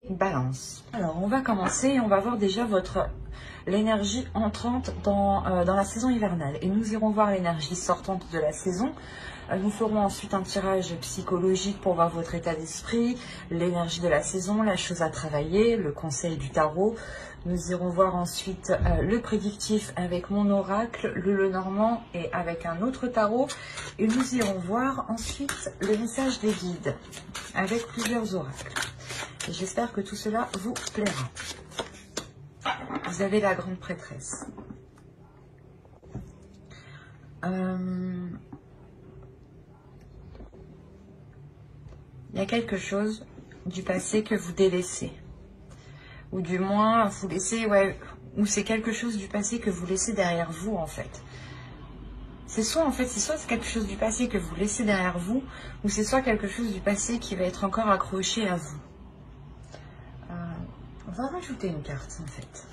Balance. Alors, on va commencer et on va voir déjà l'énergie entrante dans la saison hivernale. Et nous irons voir l'énergie sortante de la saison. Nous ferons ensuite un tirage psychologique pour voir votre état d'esprit, l'énergie de la saison, la chose à travailler, le conseil du tarot. Nous irons voir ensuite le prédictif avec mon oracle, le Lenormand et avec un autre tarot. Et nous irons voir ensuite le message des guides avec plusieurs oracles. Et j'espère que tout cela vous plaira. Vous avez la grande prêtresse. Il y a quelque chose du passé que vous délaissez. Ou du moins, vous laissez, ou c'est quelque chose du passé que vous laissez derrière vous, en fait. C'est soit c'est quelque chose du passé que vous laissez derrière vous, ou c'est soit quelque chose du passé qui va être encore accroché à vous. On va rajouter une carte, en fait.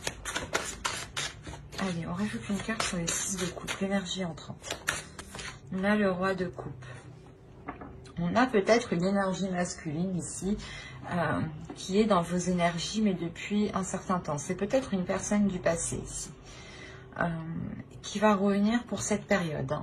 Allez, on rajoute une carte sur les 6 de coupe, l'énergie entrante. On a le roi de coupe. On a peut-être une énergie masculine ici, qui est dans vos énergies, mais depuis un certain temps. C'est peut-être une personne du passé ici, qui va revenir pour cette période.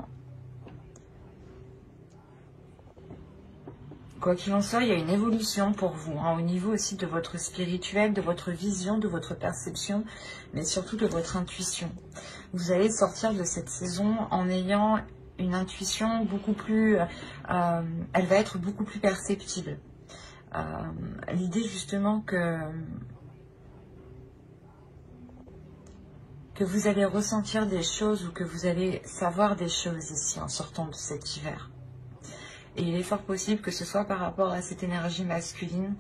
Quoi qu'il en soit, il y a une évolution pour vous, au niveau aussi de votre spirituel, de votre vision, de votre perception, mais surtout de votre intuition. Vous allez sortir de cette saison en ayant une intuition beaucoup plus... elle va être beaucoup plus perceptible. L'idée justement que vous allez ressentir des choses ou que vous allez savoir des choses ici en sortant de cet hiver. Et il est fort possible que ce soit par rapport à cette énergie masculine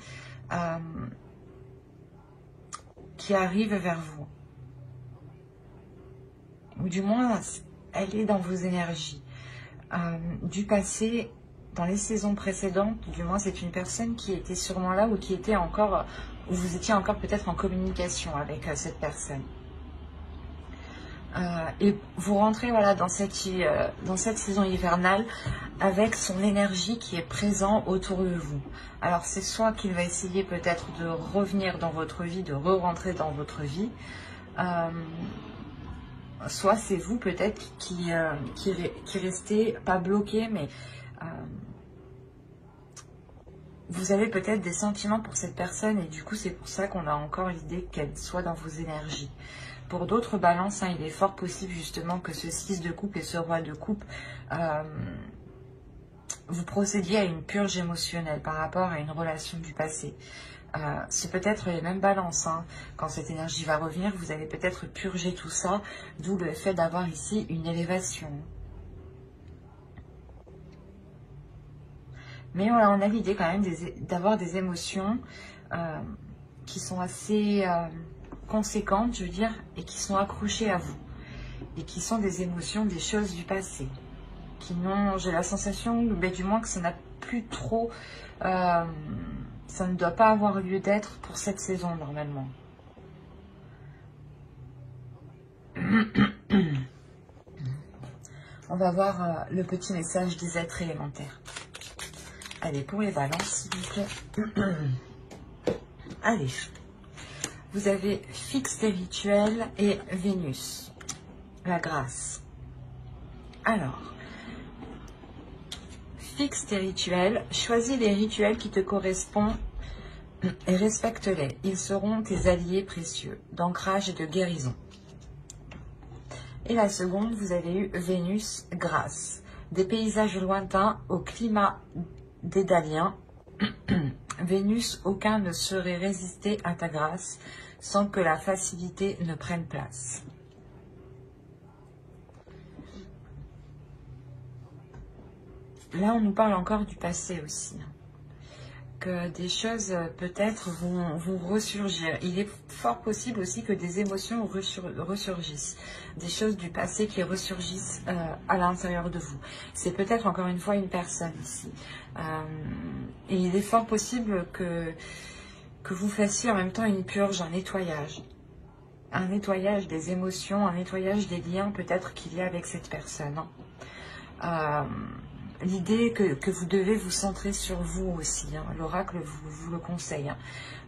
qui arrive vers vous. Ou du moins, elle est dans vos énergies. Du passé, dans les saisons précédentes, du moins c'est une personne qui était sûrement là ou qui était encore, ou vous étiez encore peut-être en communication avec cette personne. Et vous rentrez dans cette saison hivernale avec son énergie qui est présente autour de vous. Alors c'est soit qu'il va essayer peut-être de revenir dans votre vie, de re-rentrer dans votre vie, soit c'est vous peut-être qui restez, pas bloqué, mais vous avez peut-être des sentiments pour cette personne et du coup c'est pour ça qu'on a encore l'idée qu'elle soit dans vos énergies. Pour d'autres balances, il est fort possible justement que ce 6 de coupe et ce roi de coupe, vous procédiez à une purge émotionnelle par rapport à une relation du passé. C'est peut-être les mêmes balances. Quand cette énergie va revenir, vous allez peut-être purger tout ça, d'où le fait d'avoir ici une élévation. Mais on a l'idée quand même d'avoir des émotions qui sont assez... conséquentes, je veux dire, et qui sont accrochées à vous, et qui sont des émotions, des choses du passé, qui n'ont, j'ai la sensation, du moins que ça n'a plus trop, ça ne doit pas avoir lieu d'être pour cette saison normalement. On va voir le petit message des êtres élémentaires. Allez, pour les balances, s'il vous plaît. Allez. Vous avez fixe et rituel et Vénus, la grâce. Alors, fixe tes rituels, choisis les rituels qui te correspondent et respecte-les. Ils seront tes alliés précieux d'ancrage et de guérison. Et la seconde, vous avez eu Vénus, grâce. Des paysages lointains au climat dédalien. Vénus, aucun ne saurait résister à ta grâce sans que la facilité ne prenne place. Là, on nous parle encore du passé aussi. Que des choses peut-être vont ressurgir. Il est fort possible aussi que des émotions ressurgissent. Des choses du passé qui ressurgissent à l'intérieur de vous. C'est peut-être encore une fois une personne ici. Et il est fort possible que vous fassiez en même temps une purge, un nettoyage. Un nettoyage des émotions, un nettoyage des liens peut-être qu'il y a avec cette personne. l'idée que vous devez vous centrer sur vous aussi. Hein. L'oracle vous le conseille. Hein,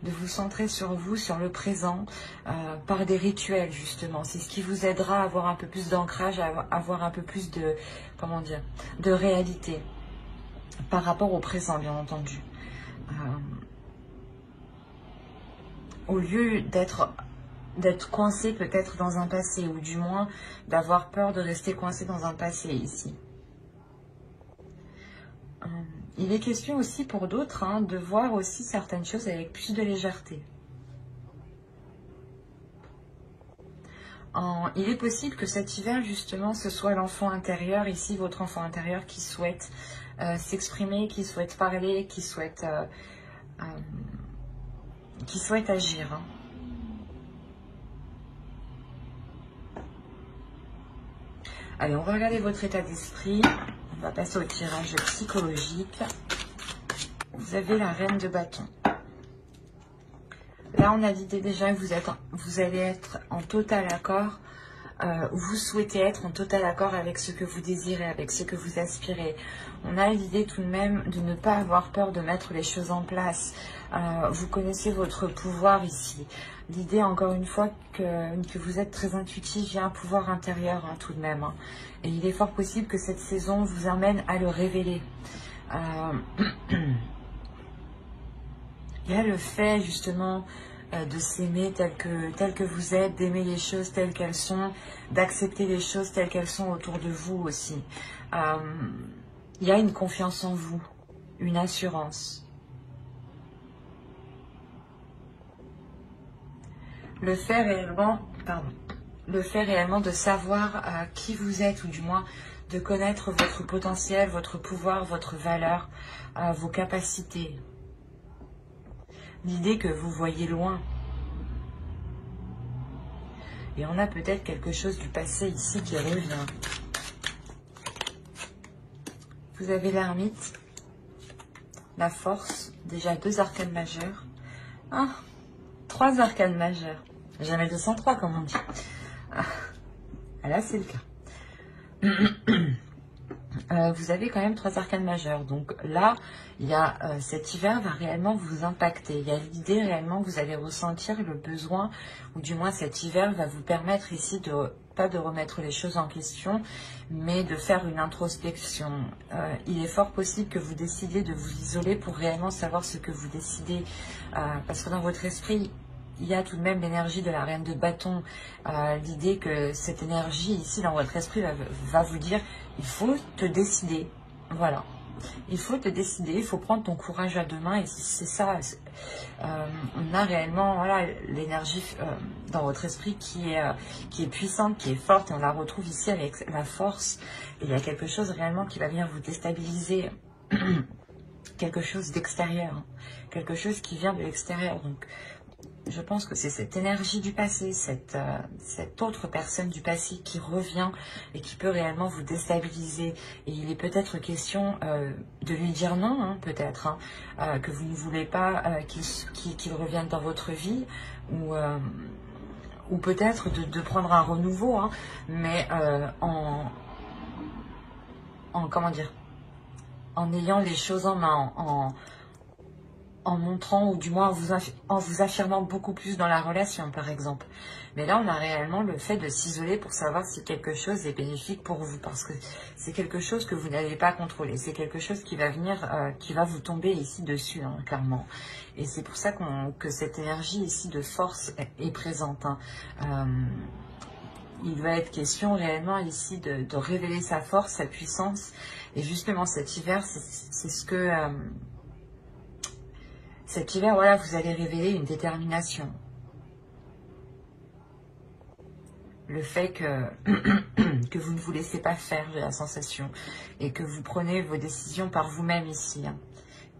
de vous centrer sur vous, sur le présent, par des rituels justement. C'est ce qui vous aidera à avoir un peu plus d'ancrage, à avoir un peu plus de, comment dire, de réalité par rapport au présent, bien entendu. Au lieu d'être coincé peut-être dans un passé, ou du moins d'avoir peur de rester coincé dans un passé ici. Il est question aussi pour d'autres hein, de voir aussi certaines choses avec plus de légèreté. Il est possible que cet hiver, justement, ce soit l'enfant intérieur, ici, votre enfant intérieur qui souhaite s'exprimer, qui souhaite parler, qui souhaite agir. Hein. Allez, on va regarder votre état d'esprit. On va passer au tirage psychologique. Vous avez la reine de bâton. Là, on a l'idée déjà que vous allez être en total accord. Vous souhaitez être en total accord avec ce que vous désirez, avec ce que vous aspirez. On a l'idée tout de même de ne pas avoir peur de mettre les choses en place. Vous connaissez votre pouvoir ici. L'idée, encore une fois, que vous êtes très intuitif, il y a un pouvoir intérieur hein, tout de même. Hein. Et il est fort possible que cette saison vous amène à le révéler. Il y a le fait, justement, de s'aimer tel que vous êtes, d'aimer les choses telles qu'elles sont, d'accepter les choses telles qu'elles sont autour de vous aussi. Il y a une confiance en vous, une assurance. Le fait réellement de savoir qui vous êtes, ou du moins de connaître votre potentiel, votre pouvoir, votre valeur, vos capacités. L'idée que vous voyez loin. Et on a peut-être quelque chose du passé ici qui revient. Vous avez l'ermite, la force, déjà 2 arcanes majeures. Ah, 3 arcanes majeures. Jamais 203 comme on dit. Ah, là c'est le cas. Vous avez quand même 3 arcanes majeures. Donc là, il y a cet hiver va réellement vous impacter. Il y a l'idée réellement que vous allez ressentir le besoin, ou du moins cet hiver va vous permettre ici pas de remettre les choses en question, mais de faire une introspection. Il est fort possible que vous décidiez de vous isoler pour réellement savoir ce que vous décidez. Parce que dans votre esprit, il y a tout de même l'énergie de la reine de bâton. L'idée que cette énergie ici dans votre esprit va vous dire, il faut te décider. Voilà. Il faut te décider, il faut prendre ton courage à 2 mains. Et c'est ça. On a réellement voilà, l'énergie dans votre esprit qui est puissante, qui est forte. Et on la retrouve ici avec la force. Et il y a quelque chose réellement qui va venir vous déstabiliser. Quelque chose d'extérieur. Quelque chose qui vient de l'extérieur. Donc, je pense que c'est cette énergie du passé, cette autre personne du passé qui revient et qui peut réellement vous déstabiliser. Et il est peut-être question de lui dire non, hein, peut-être, hein, que vous ne voulez pas qu'il revienne dans votre vie, ou peut-être de prendre un renouveau, hein, mais comment dire, en ayant les choses en main, en montrant, ou du moins en vous affirmant beaucoup plus dans la relation, par exemple. Mais là, on a réellement le fait de s'isoler pour savoir si quelque chose est bénéfique pour vous, parce que c'est quelque chose que vous n'avez pas contrôlé. C'est quelque chose qui va venir, qui va vous tomber ici dessus, hein, clairement. Et c'est pour ça que cette énergie ici de force est présente. Hein. Il va être question réellement ici de révéler sa force, sa puissance. Et justement, cet hiver, c'est ce que... cet hiver, voilà, vous allez révéler une détermination. Le fait que vous ne vous laissez pas faire, j'ai la sensation. Et que vous prenez vos décisions par vous-même ici. Hein.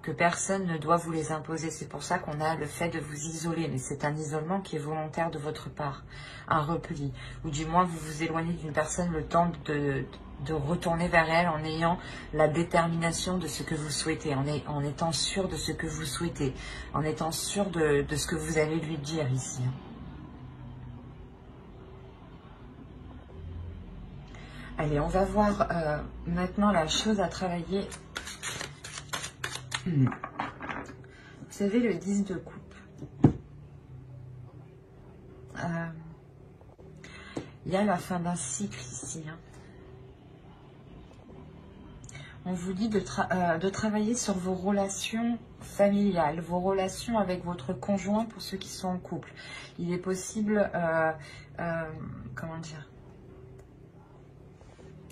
Que personne ne doit vous les imposer. C'est pour ça qu'on a le fait de vous isoler. Mais c'est un isolement qui est volontaire de votre part. Un repli. Ou du moins, vous vous éloignez d'une personne le temps de retourner vers elle en ayant la détermination de ce que vous souhaitez, en étant sûr de ce que vous souhaitez, en étant sûr de ce que vous allez lui dire ici. Allez, on va voir maintenant la chose à travailler. Vous savez, le 10 de coupe. Il y a la fin d'un cycle ici. Hein. On vous dit de travailler sur vos relations familiales, vos relations avec votre conjoint pour ceux qui sont en couple. Il est possible, comment dire,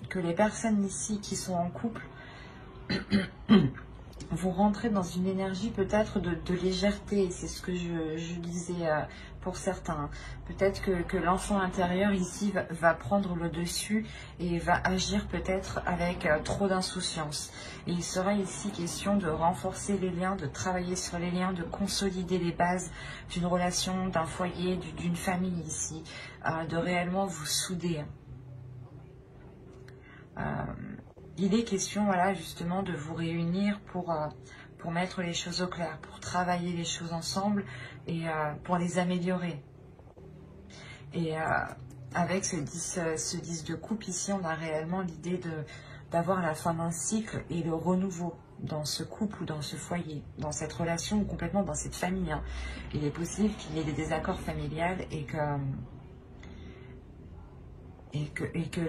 que les personnes ici qui sont en couple vous rentrez dans une énergie peut-être de légèreté. C'est ce que je disais pour certains. Peut-être que l'enfant intérieur ici va prendre le dessus et va agir peut-être avec trop d'insouciance. Et il sera ici question de renforcer les liens, de travailler sur les liens, de consolider les bases d'une relation, d'un foyer, d'une famille ici, de réellement vous souder. Il est question, voilà, justement, de vous réunir pour mettre les choses au clair, pour travailler les choses ensemble et pour les améliorer. Et avec ce 10 de coupe ici, on a réellement l'idée d'avoir la fin d'un cycle et le renouveau dans ce couple ou dans ce foyer, dans cette relation ou complètement dans cette famille. Hein. Il est possible qu'il y ait des désaccords familiales et que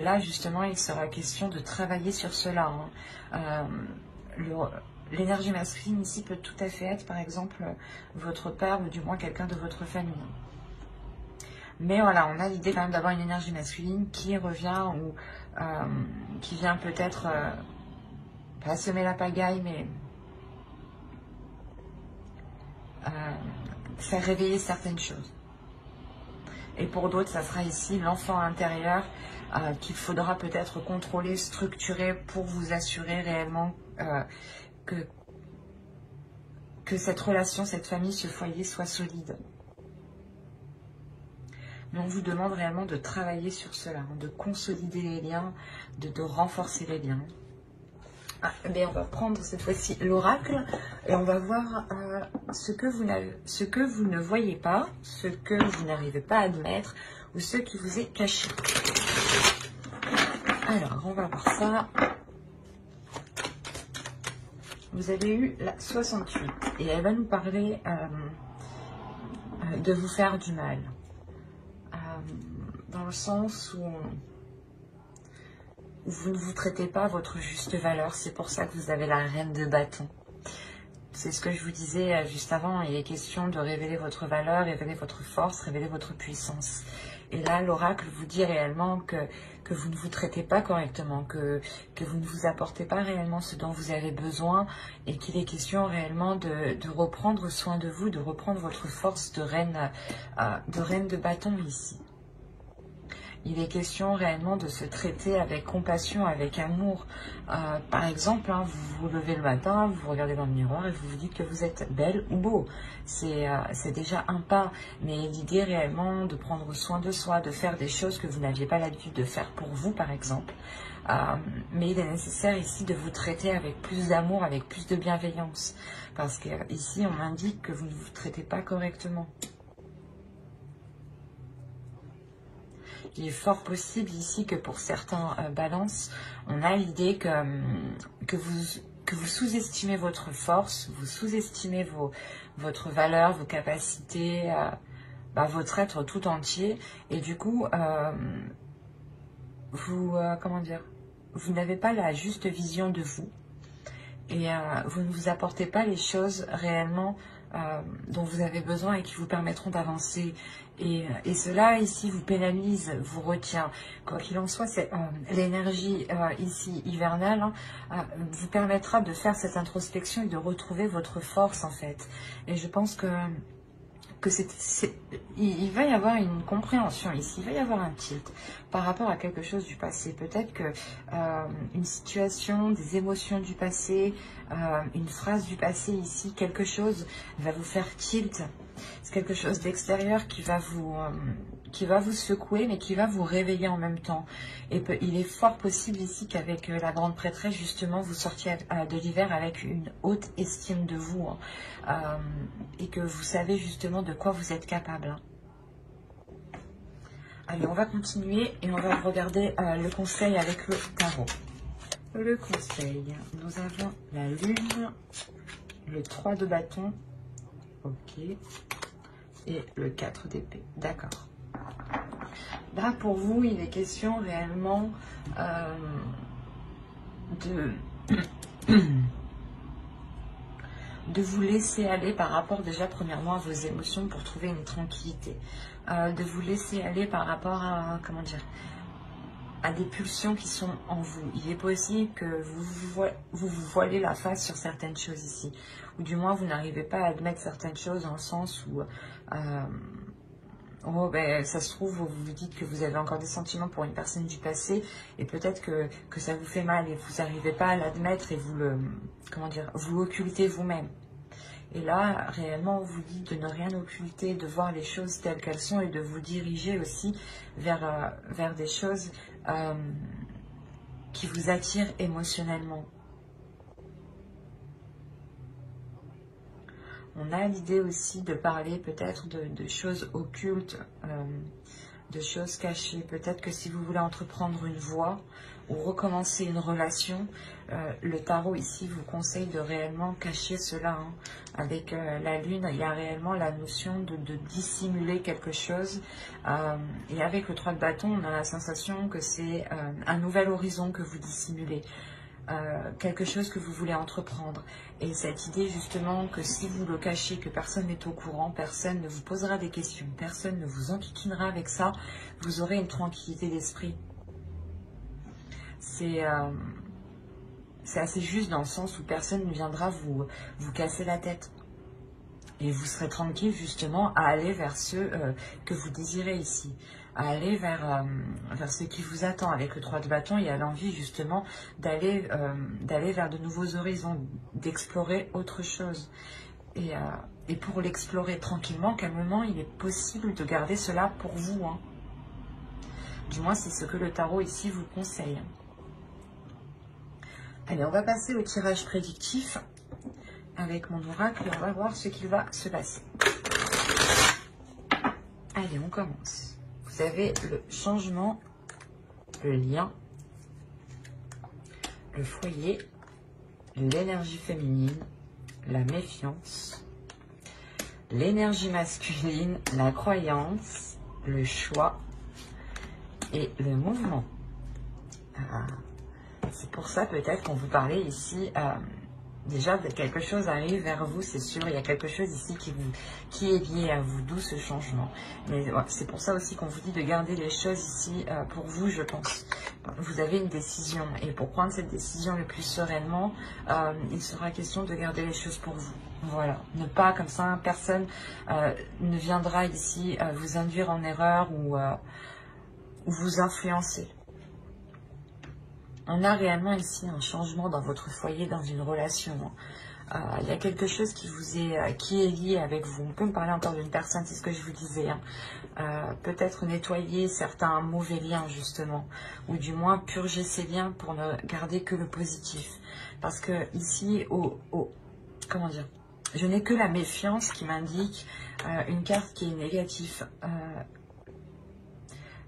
là, justement, il sera question de travailler sur cela. Hein. L'énergie masculine ici peut tout à fait être, par exemple, votre père ou du moins quelqu'un de votre famille. Mais voilà, on a l'idée quand même d'avoir une énergie masculine qui revient ou qui vient peut-être pas semer la pagaille, mais faire réveiller certaines choses. Et pour d'autres, ça sera ici l'enfant intérieur qu'il faudra peut-être contrôler, structurer pour vous assurer réellement que cette relation, cette famille, ce foyer soit solide. Mais on vous demande réellement de travailler sur cela, hein, de consolider les liens, de renforcer les liens. On va prendre cette fois-ci l'oracle et on va voir ce que vous ne voyez pas, ce que vous n'arrivez pas à admettre ou ce qui vous est caché. Alors, on va voir ça. Vous avez eu la 68 et elle va nous parler de vous faire du mal. Dans le sens où vous ne vous traitez pas à votre juste valeur. C'est pour ça que vous avez la reine de bâton. C'est ce que je vous disais juste avant. Il est question de révéler votre valeur, révéler votre force, révéler votre puissance. Et là, l'oracle vous dit réellement que vous ne vous traitez pas correctement, que vous ne vous apportez pas réellement ce dont vous avez besoin et qu'il est question réellement de reprendre soin de vous, de reprendre votre force de reine de bâton ici. Il est question réellement de se traiter avec compassion, avec amour. Par exemple, hein, vous vous levez le matin, vous vous regardez dans le miroir et vous vous dites que vous êtes belle ou beau. C'est déjà un pas. Mais l'idée réellement de prendre soin de soi, de faire des choses que vous n'aviez pas l'habitude de faire pour vous, par exemple. Mais il est nécessaire ici de vous traiter avec plus d'amour, avec plus de bienveillance. Parce qu'ici, on m'indique que vous ne vous traitez pas correctement. Il est fort possible ici que pour certains balances, on a l'idée que vous sous-estimez votre force, vous sous-estimez votre valeur, vos capacités, votre être tout entier. Et du coup, comment dire, vous n'avez pas la juste vision de vous. Et vous ne vous apportez pas les choses réellement dont vous avez besoin et qui vous permettront d'avancer. Et cela ici vous pénalise, vous retient. Quoi qu'il en soit, l'énergie ici hivernale vous permettra de faire cette introspection et de retrouver votre force en fait. Et je pense que il va y avoir une compréhension ici, il va y avoir un tilt par rapport à quelque chose du passé. Peut-être que une situation, des émotions du passé, une phrase du passé ici, quelque chose va vous faire tilt. C'est quelque chose d'extérieur qui va vous secouer, mais qui va vous réveiller en même temps. Et il est fort possible ici qu'avec la grande prêtresse, justement, vous sortiez de l'hiver avec une haute estime de vous. Et que vous savez justement de quoi vous êtes capable. Allez, on va continuer et on va regarder le conseil avec le tarot. Le conseil, nous avons la lune, le 3 de bâton, ok, et le 4 d'épée, d'accord. Là, pour vous, il est question réellement de vous laisser aller par rapport déjà premièrement à vos émotions pour trouver une tranquillité. De vous laisser aller par rapport à, comment dire, à des pulsions qui sont en vous. Il est possible que vous voilez la face sur certaines choses ici. Ou du moins, vous n'arrivez pas à admettre certaines choses dans le sens où... oh, ben, ça se trouve, vous vous dites que vous avez encore des sentiments pour une personne du passé et peut-être que ça vous fait mal et vous n'arrivez pas à l'admettre et vous le... Comment dire, vous l'occultez vous-même. Et là, réellement, on vous dit de ne rien occulter, de voir les choses telles qu'elles sont et de vous diriger aussi vers des choses qui vous attirent émotionnellement. On a l'idée aussi de parler peut-être de choses occultes, de choses cachées. Peut-être que si vous voulez entreprendre une voie ou recommencer une relation, le tarot ici vous conseille de réellement cacher cela. Hein. Avec la lune, il y a réellement la notion de dissimuler quelque chose. Et avec le 3 de bâton, on a la sensation que c'est un nouvel horizon que vous dissimulez. Quelque chose que vous voulez entreprendre. Et cette idée justement que si vous le cachez, que personne n'est au courant, personne ne vous posera des questions, personne ne vous enquiquinera avec ça, vous aurez une tranquillité d'esprit. C'est assez juste dans le sens où personne ne viendra vous casser la tête. Et vous serez tranquille justement à aller vers ceux que vous désirez ici. À aller vers ce qui vous attend. Avec le 3 de bâton, il y a l'envie justement d'aller vers de nouveaux horizons, d'explorer autre chose. Et pour l'explorer tranquillement, calmement, il est possible de garder cela pour vous. Hein. Du moins, c'est ce que le tarot ici vous conseille. Allez, on va passer au tirage prédictif avec mon oracle et on va voir ce qu'il va se passer. Allez, on commence. Vous avez le changement, le lien, le foyer, l'énergie féminine, la méfiance, l'énergie masculine, la croyance, le choix et le mouvement. C'est pour ça peut-être qu'on vous parlait ici, déjà quelque chose arrive vers vous, c'est sûr, il y a quelque chose ici qui est lié à vous, d'où ce changement. Mais ouais, c'est pour ça aussi qu'on vous dit de garder les choses ici pour vous, je pense. Vous avez une décision et pour prendre cette décision le plus sereinement, il sera question de garder les choses pour vous. Voilà, ne pas comme ça, personne ne viendra ici vous induire en erreur ou vous influencer. On a réellement ici un changement dans votre foyer, dans une relation. Il y a quelque chose qui est lié avec vous. On peut me parler encore d'une personne, c'est ce que je vous disais. Hein. Peut-être nettoyer certains mauvais liens, justement. Ou du moins purger ces liens pour ne garder que le positif. Parce que ici, comment dire, je n'ai que la méfiance qui m'indique une carte qui est négative.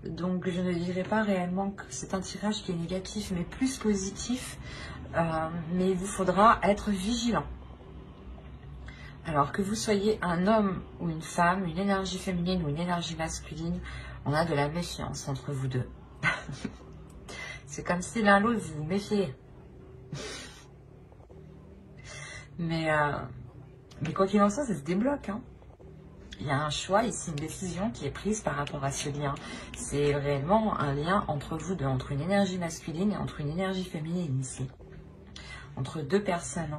Donc, je ne dirais pas réellement que c'est un tirage qui est négatif, mais plus positif. Mais il vous faudra être vigilant. Alors que vous soyez un homme ou une femme, une énergie féminine ou une énergie masculine, on a de la méfiance entre vous deux. C'est comme si l'un l'autre vous vous méfiez. mais quoi qu'il en soit, ça se débloque, hein. Il y a un choix ici, une décision qui est prise par rapport à ce lien. C'est réellement un lien entre vous deux, entre une énergie masculine et entre une énergie féminine ici. Entre deux personnes.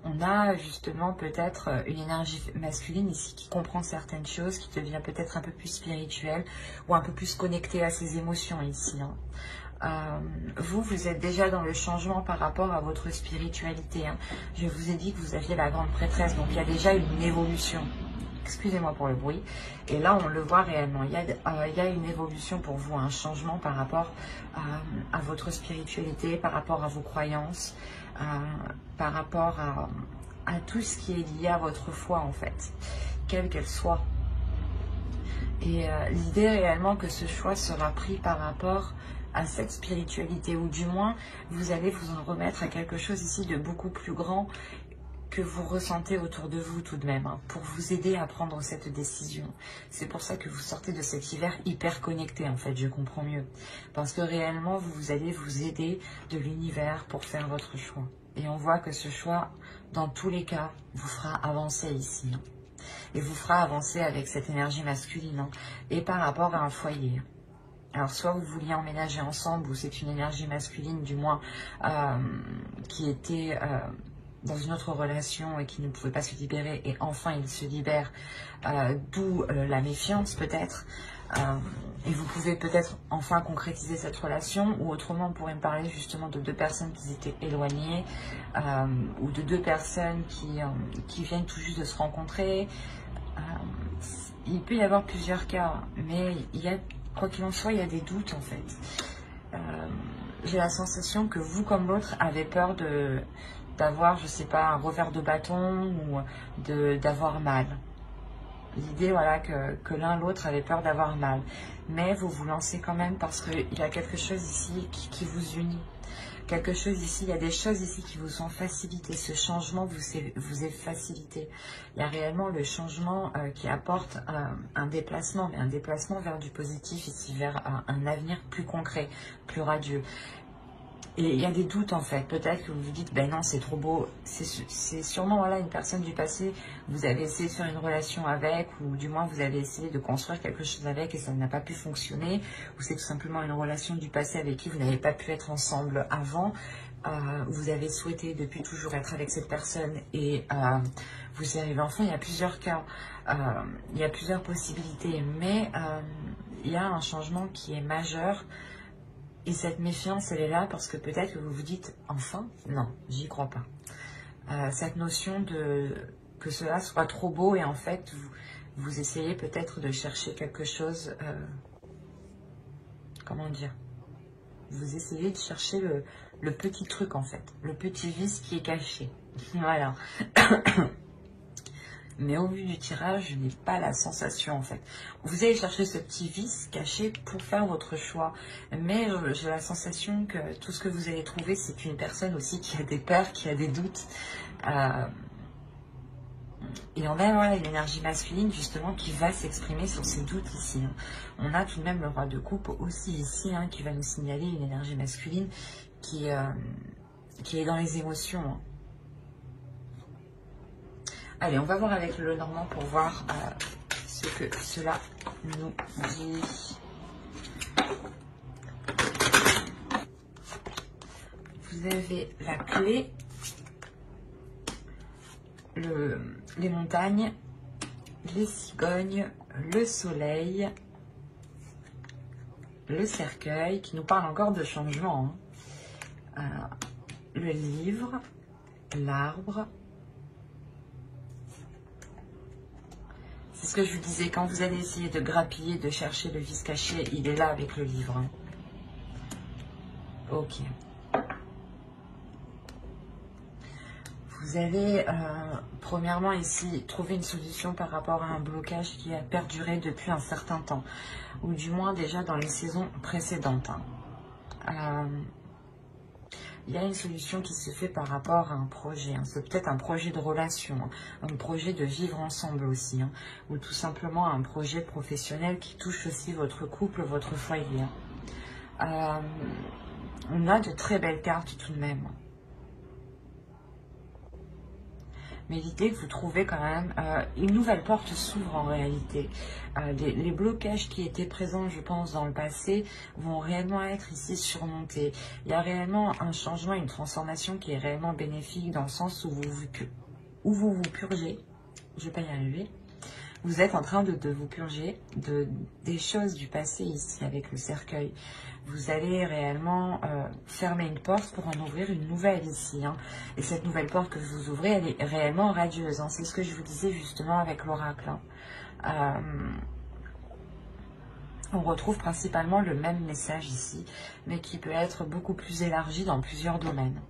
On a justement peut-être une énergie masculine ici qui comprend certaines choses, qui devient peut-être un peu plus spirituelle ou un peu plus connectée à ses émotions ici. Hein. Vous êtes déjà dans le changement par rapport à votre spiritualité. Hein. Je vous ai dit que vous aviez la grande prêtresse, donc il y a déjà une évolution. Excusez-moi pour le bruit. Et là, on le voit réellement. Il y a une évolution pour vous, un changement par rapport à votre spiritualité, par rapport à vos croyances, par rapport à tout ce qui est lié à votre foi, en fait, quelle qu'elle soit. Et l'idée réellement que ce choix sera pris par rapport à cette spiritualité, ou du moins vous allez vous en remettre à quelque chose ici de beaucoup plus grand que vous ressentez autour de vous tout de même, hein, pour vous aider à prendre cette décision. C'est pour ça que vous sortez de cet hiver hyper connecté, en fait, je comprends mieux. Parce que réellement, vous allez vous aider de l'univers pour faire votre choix. Et on voit que ce choix, dans tous les cas, vous fera avancer ici. Hein, et vous fera avancer avec cette énergie masculine, hein, et par rapport à un foyer. Alors, soit vous vouliez emménager ensemble, ou c'est une énergie masculine, du moins, qui était dans une autre relation et qui ne pouvait pas se libérer, et enfin il se libère, d'où la méfiance peut-être. Et vous pouvez peut-être enfin concrétiser cette relation, ou autrement on pourrait me parler justement de deux personnes qui étaient éloignées, ou de deux personnes qui viennent tout juste de se rencontrer. Il peut y avoir plusieurs cas, mais il y a, quoi qu'il en soit, il y a des doutes en fait. J'ai la sensation que vous comme l'autre avez peur d'avoir, je sais pas, un revers de bâton, ou d'avoir mal. L'idée, voilà, que l'un l'autre avait peur d'avoir mal. Mais vous vous lancez quand même parce qu'il y a quelque chose ici qui vous unit. Quelque chose ici, il y a des choses ici qui vous sont facilitées. Ce changement vous est facilité. Il y a réellement le changement qui apporte un déplacement, mais un déplacement vers du positif ici, vers un avenir plus concret, plus radieux. Et il y a des doutes en fait, peut-être que vous vous dites, ben non c'est trop beau, c'est sûrement voilà, une personne du passé, vous avez essayé de faire une relation avec, ou du moins vous avez essayé de construire quelque chose avec et ça n'a pas pu fonctionner, ou c'est tout simplement une relation du passé avec qui vous n'avez pas pu être ensemble avant, vous avez souhaité depuis toujours être avec cette personne et vous y arrivez enfin, il y a plusieurs cas, il y a plusieurs possibilités, mais il y a un changement qui est majeur. Et cette méfiance, elle est là parce que peut-être que vous vous dites, enfin, non, j'y crois pas. Cette notion que cela soit trop beau et en fait, vous essayez peut-être de chercher quelque chose, comment dire, vous essayez de chercher le petit truc en fait, le petit vice qui est caché. Voilà. Mais au vu du tirage, je n'ai pas la sensation en fait. Vous allez chercher ce petit vice caché pour faire votre choix. Mais j'ai la sensation que tout ce que vous allez trouver, c'est une personne aussi qui a des peurs, qui a des doutes. Et on a voilà, une énergie masculine justement qui va s'exprimer sur ces doutes ici. Hein. On a tout de même le roi de coupe aussi ici, hein, qui va nous signaler une énergie masculine qui est dans les émotions. Hein. Allez, on va voir avec le Normand pour voir ce que cela nous dit. Vous avez la clé, les montagnes, les cigognes, le soleil, le cercueil, qui nous parle encore de changement. Hein. Le livre, l'arbre. C'est ce que je vous disais, quand vous allez essayer de grappiller, de chercher le vice caché, il est là avec le livre. Hein. Ok. Vous allez, premièrement ici, trouver une solution par rapport à un blocage qui a perduré depuis un certain temps. Ou du moins déjà dans les saisons précédentes. Hein. Il y a une solution qui se fait par rapport à un projet. Hein. C'est peut-être un projet de relation, hein. Un projet de vivre ensemble aussi. Hein. Ou tout simplement un projet professionnel qui touche aussi votre couple, votre foyer. Hein. On a de très belles cartes tout de même. Mais l'idée que vous trouvez quand même, une nouvelle porte s'ouvre en réalité. Les blocages qui étaient présents, je pense, dans le passé, vont réellement être ici surmontés. Il y a réellement un changement, une transformation qui est réellement bénéfique dans le sens où vous vous purgez. Je ne vais pas y arriver. Vous êtes en train de vous purger des choses du passé ici avec le cercueil. Vous allez réellement fermer une porte pour en ouvrir une nouvelle ici. Hein. Et cette nouvelle porte que vous ouvrez, elle est réellement radieuse. Hein. C'est ce que je vous disais justement avec l'oracle. Hein. On retrouve principalement le même message ici, mais qui peut être beaucoup plus élargi dans plusieurs domaines.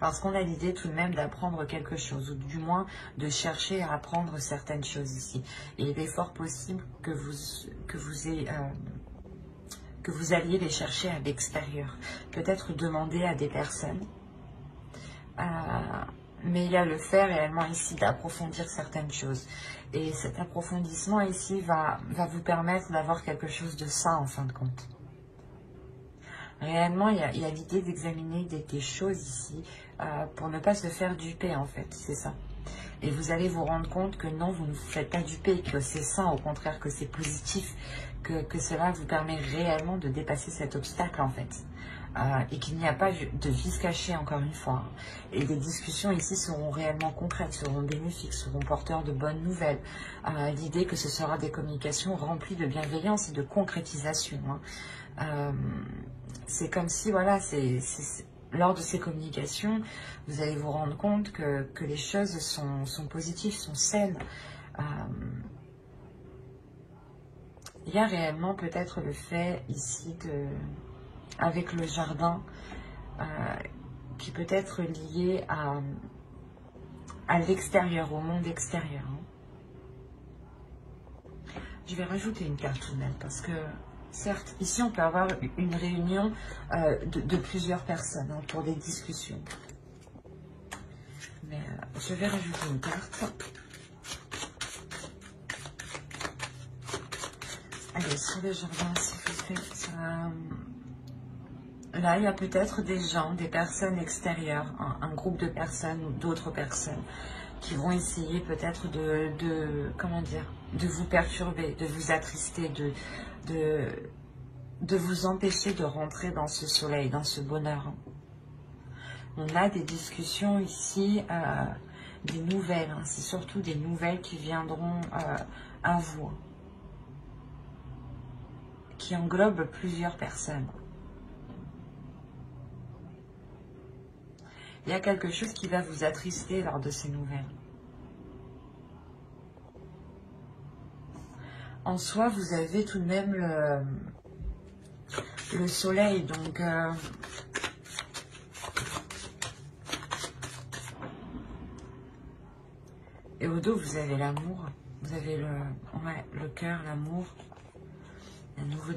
Parce qu'on a l'idée tout de même d'apprendre quelque chose, ou du moins de chercher à apprendre certaines choses ici. Et il est fort possible que vous alliez les chercher à l'extérieur. Peut-être demander à des personnes. Mais il y a le fait réellement ici d'approfondir certaines choses. Et cet approfondissement ici va vous permettre d'avoir quelque chose de sain en fin de compte. Réellement, il y a l'idée d'examiner des choses ici pour ne pas se faire duper en fait, c'est ça. Et vous allez vous rendre compte que non, vous ne vous faites pas duper, que c'est sain, au contraire que c'est positif, que cela vous permet réellement de dépasser cet obstacle en fait. Et qu'il n'y a pas de vice caché encore une fois. Et les discussions ici seront réellement concrètes, seront bénéfiques, seront porteurs de bonnes nouvelles. L'idée que ce sera des communications remplies de bienveillance et de concrétisation. C'est comme si, voilà, lors de ces communications, vous allez vous rendre compte que les choses sont positives, sont saines. Il y a réellement peut-être le fait ici avec le jardin qui peut être lié à l'extérieur, au monde extérieur. Je vais rajouter une carte tout de même parce que certes, ici on peut avoir une réunion de plusieurs personnes pour des discussions. Mais je vais rajouter une carte. Allez, sur le jardin, s'il vous plaît. Là, il y a peut-être des gens, des personnes extérieures, un groupe de personnes ou d'autres personnes qui vont essayer peut-être comment dire, de vous perturber, de vous attrister, de vous empêcher de rentrer dans ce soleil, dans ce bonheur. On a des discussions ici, des nouvelles, c'est surtout des nouvelles qui viendront à vous, qui englobent plusieurs personnes. Il y a quelque chose qui va vous attrister lors de ces nouvelles. En soi, vous avez tout de même le soleil, donc et au dos, vous avez l'amour, vous avez le cœur, l'amour, un nouveau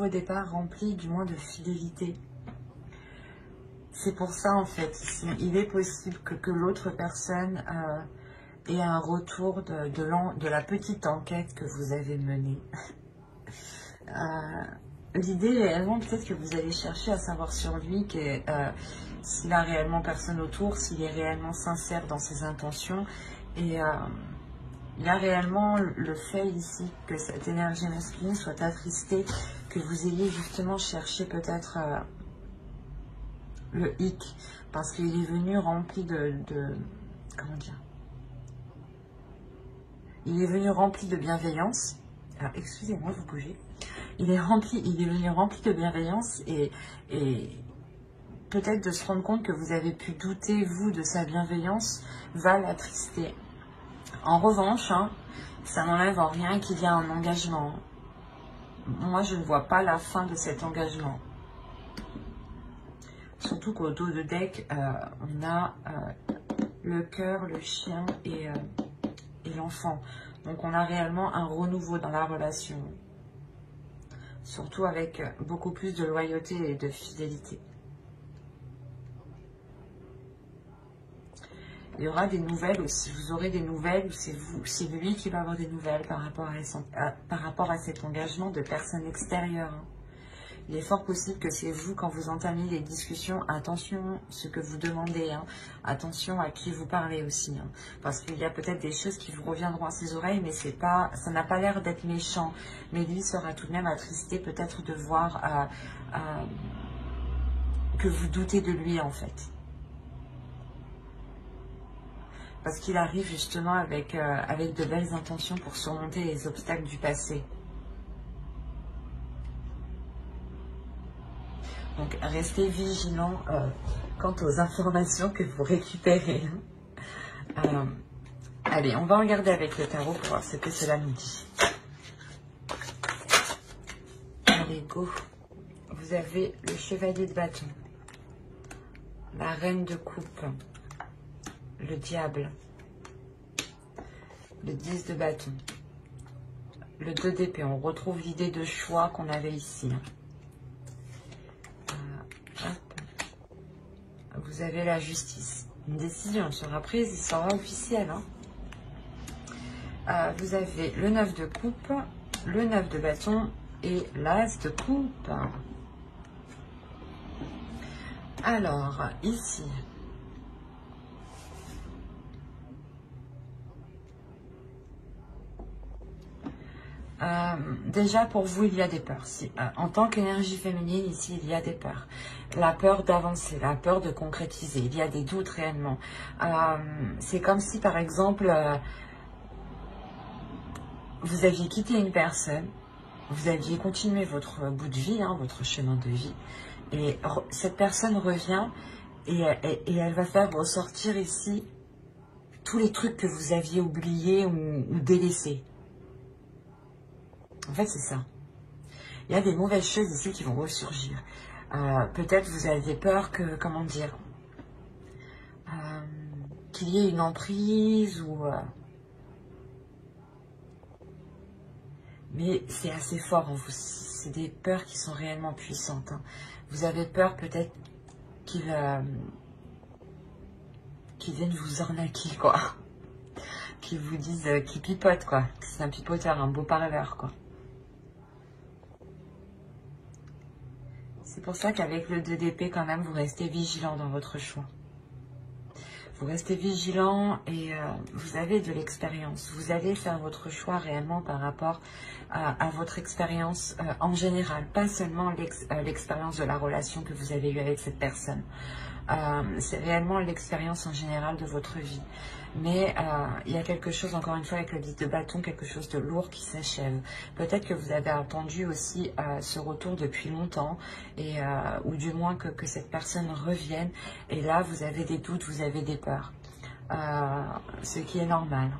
départ rempli du moins de fidélité. C'est pour ça, en fait, il est possible que l'autre personne ait un retour de la petite enquête que vous avez menée. L'idée, réellement, peut-être que vous allez chercher à savoir sur lui s'il a réellement personne autour, s'il est réellement sincère dans ses intentions. Et il y a réellement le fait ici que cette énergie masculine soit attristée, que vous ayez justement cherché peut-être... le hic, parce qu'il est venu rempli comment dire, il est venu rempli de bienveillance. Alors excusez-moi, vous bougez. Il est venu rempli de bienveillance et peut-être de se rendre compte que vous avez pu douter, vous, de sa bienveillance, va l'attrister. En revanche, ça n'enlève en rien qu'il y a un engagement. Moi, je ne vois pas la fin de cet engagement. Surtout qu'au dos de deck, on a le cœur, le chien et l'enfant. Donc on a réellement un renouveau dans la relation. Surtout avec beaucoup plus de loyauté et de fidélité. Il y aura des nouvelles aussi. Vous aurez des nouvelles ou c'est lui qui va avoir des nouvelles par rapport à cet engagement de personnes extérieures. Il est fort possible que c'est vous, quand vous entamez les discussions, attention ce que vous demandez, attention à qui vous parlez aussi, parce qu'il y a peut-être des choses qui vous reviendront à ses oreilles, mais ça n'a pas l'air d'être méchant, mais lui sera tout de même attristé peut-être de voir que vous doutez de lui en fait. Parce qu'il arrive justement avec de belles intentions pour surmonter les obstacles du passé. Donc, restez vigilants quant aux informations que vous récupérez. Allez, on va regarder avec le tarot pour voir ce que cela nous dit. Allez, go. Vous avez le chevalier de bâton. la reine de coupe, le diable, le 10 de bâton, le 2 d'épée. On retrouve l'idée de choix qu'on avait ici. Hop. Vous avez la justice. Une décision sera prise, il sera officiel. Vous avez le 9 de coupe, le 9 de bâton et l'as de coupe. Alors, ici, déjà pour vous, il y a des peurs. En tant qu'énergie féminine, ici, il y a des peurs. La peur d'avancer, la peur de concrétiser. Il y a des doutes réellement. C'est comme si, par exemple, vous aviez quitté une personne, vous aviez continué votre bout de vie, votre chemin de vie, et cette personne revient et elle va faire ressortir ici tous les trucs que vous aviez oubliés ou délaissés. En fait, c'est ça. Il y a des mauvaises choses ici qui vont ressurgir. Peut-être vous aviez peur que, comment dire, qu'il y ait une emprise ou... mais c'est assez fort en vous. C'est des peurs qui sont réellement puissantes. Vous avez peur peut-être qu'ils viennent vous arnaquer, quoi. Qu'ils vous disent, qu'ils pipotent, quoi. C'est un pipoteur, un beau parleur, quoi. C'est pour ça qu'avec le 2 d'épée, quand même, vous restez vigilant dans votre choix. Vous restez vigilant et vous avez de l'expérience. Vous allez faire votre choix réellement par rapport à votre expérience en général. Pas seulement l'expérience de la relation que vous avez eue avec cette personne. C'est réellement l'expérience en général de votre vie. Mais il y a quelque chose, encore une fois, avec le 10 de bâton, quelque chose de lourd qui s'achève. Peut-être que vous avez attendu aussi ce retour depuis longtemps, ou du moins que cette personne revienne. Et là, vous avez des doutes, vous avez des peurs. Ce qui est normal.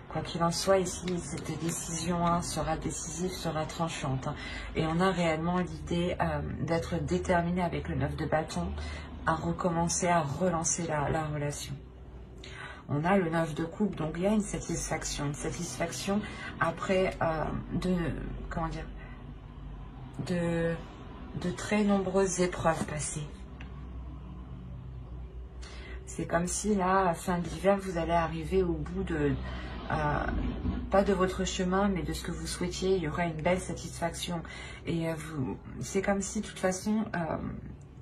Quoi qu'il en soit, ici, cette décision sera décisive, sera tranchante. Et on a réellement l'idée d'être déterminé avec le 9 de bâton à recommencer, à relancer la relation. On a le 9 de coupe, donc il y a une satisfaction après comment dire, de très nombreuses épreuves passées. C'est comme si là, à la fin de l'hiver, vous allez arriver au bout de, pas de votre chemin, mais de ce que vous souhaitiez. Il y aura une belle satisfaction. Et c'est comme si, de toute façon,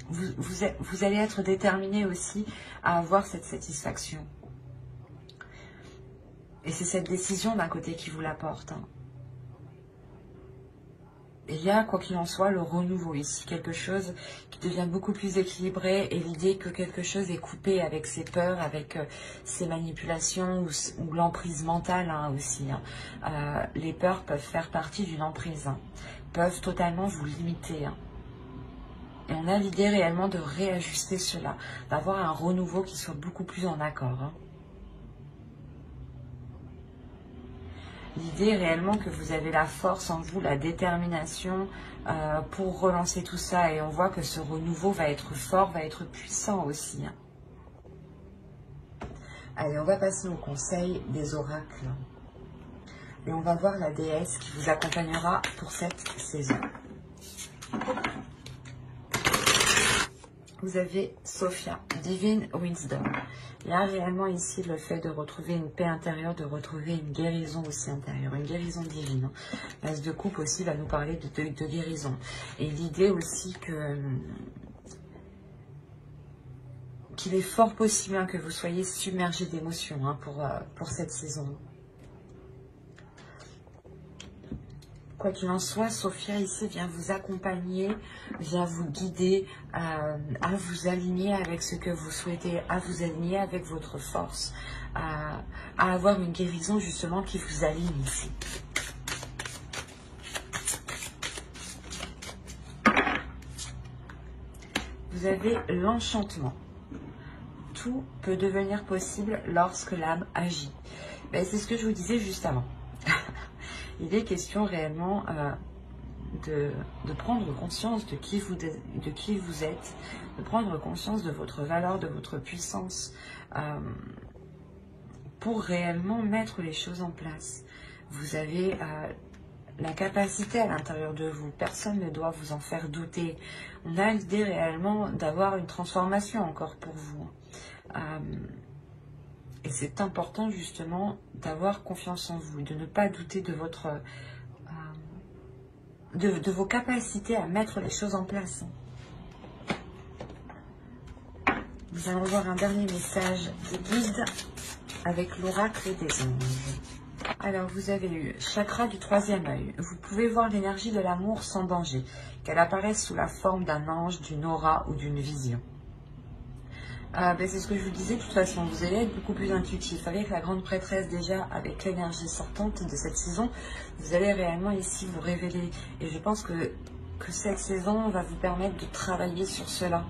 vous allez être déterminé aussi à avoir cette satisfaction. Et c'est cette décision d'un côté qui vous l'apporte. Et il y a, quoi qu'il en soit, le renouveau ici. Quelque chose qui devient beaucoup plus équilibré. Et l'idée que quelque chose est coupé avec ses peurs, avec ses manipulations ou l'emprise mentale aussi. Les peurs peuvent faire partie d'une emprise. Peuvent totalement vous limiter. Et on a l'idée réellement de réajuster cela. D'avoir un renouveau qui soit beaucoup plus en accord. L'idée réellement que vous avez la force en vous, la détermination pour relancer tout ça. Et on voit que ce renouveau va être fort, va être puissant aussi. Allez, on va passer au conseil des oracles. Et on va voir la déesse qui vous accompagnera pour cette saison. Vous avez Sophia, Divine Wisdom. Il y a réellement ici le fait de retrouver une paix intérieure, de retrouver une guérison aussi intérieure, une guérison divine. L'as de coupe aussi va nous parler de guérison. Et l'idée aussi qu'il est fort possible que vous soyez submergé d'émotions pour cette saison. Quoi qu'il en soit, Sophia ici vient vous accompagner, vient vous guider à vous aligner avec ce que vous souhaitez, à vous aligner avec votre force, à avoir une guérison justement qui vous aligne ici. Vous avez l'enchantement. Tout peut devenir possible lorsque l'âme agit. Ben, c'est ce que je vous disais juste avant. Il est question réellement de prendre conscience de qui vous êtes, de prendre conscience de votre valeur, de votre puissance, pour réellement mettre les choses en place. Vous avez la capacité à l'intérieur de vous, personne ne doit vous en faire douter. On a l'idée réellement d'avoir une transformation encore pour vous. Et c'est important justement d'avoir confiance en vous, de ne pas douter de votre de vos capacités à mettre les choses en place. Nous allons voir un dernier message de guide avec l'oracle des anges. Alors, vous avez eu chakra du troisième œil. Vous pouvez voir l'énergie de l'amour sans danger, qu'elle apparaisse sous la forme d'un ange, d'une aura ou d'une vision. C'est ce que je vous disais, de toute façon, vous allez être beaucoup plus intuitif. Avec la grande prêtresse déjà, avec l'énergie sortante de cette saison, vous allez réellement ici vous révéler. Et je pense que cette saison va vous permettre de travailler sur cela.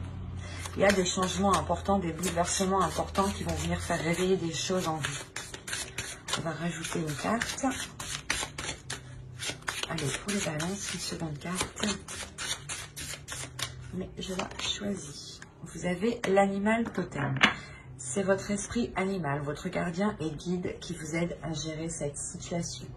Il y a des changements importants, des bouleversements importants qui vont venir faire réveiller des choses en vous. On va rajouter une carte. Allez, pour les balances, une seconde carte. Mais je la choisis. Vous avez l'animal totem. C'est votre esprit animal, votre gardien et guide qui vous aide à gérer cette situation.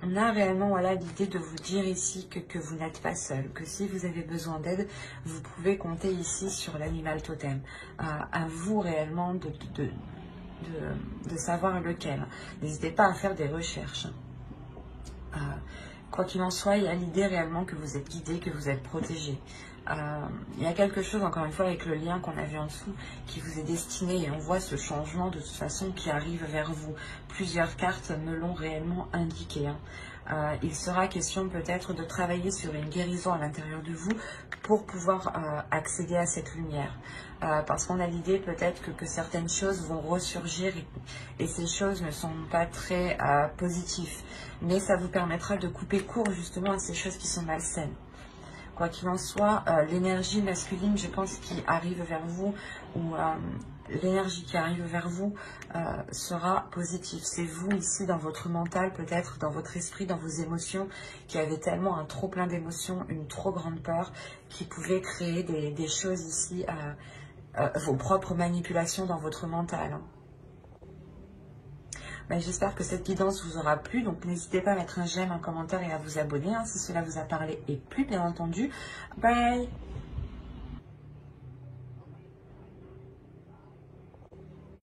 On a réellement l'idée de vous dire ici que vous n'êtes pas seul, que si vous avez besoin d'aide, vous pouvez compter ici sur l'animal totem. À vous réellement de savoir lequel. N'hésitez pas à faire des recherches. Quoi qu'il en soit, il y a l'idée réellement que vous êtes guidé, que vous êtes protégé. Il y a quelque chose, encore une fois, avec le lien qu'on a vu en dessous, qui vous est destiné, et on voit ce changement de toute façon qui arrive vers vous. Plusieurs cartes me l'ont réellement indiqué. Il sera question peut-être de travailler sur une guérison à l'intérieur de vous pour pouvoir accéder à cette lumière. Parce qu'on a l'idée peut-être que certaines choses vont ressurgir et ces choses ne sont pas très positives. Mais ça vous permettra de couper court justement à ces choses qui sont malsaines. Quoi qu'il en soit, l'énergie masculine, je pense, qui arrive vers vous, ou l'énergie qui arrive vers vous sera positive. C'est vous ici dans votre mental, peut-être dans votre esprit, dans vos émotions, qui avez tellement un trop plein d'émotions, une trop grande peur, qui pouvait créer des choses ici, vos propres manipulations dans votre mental. J'espère que cette guidance vous aura plu, donc n'hésitez pas à mettre un j'aime, un commentaire et à vous abonner si cela vous a parlé et plu, bien entendu. Bye!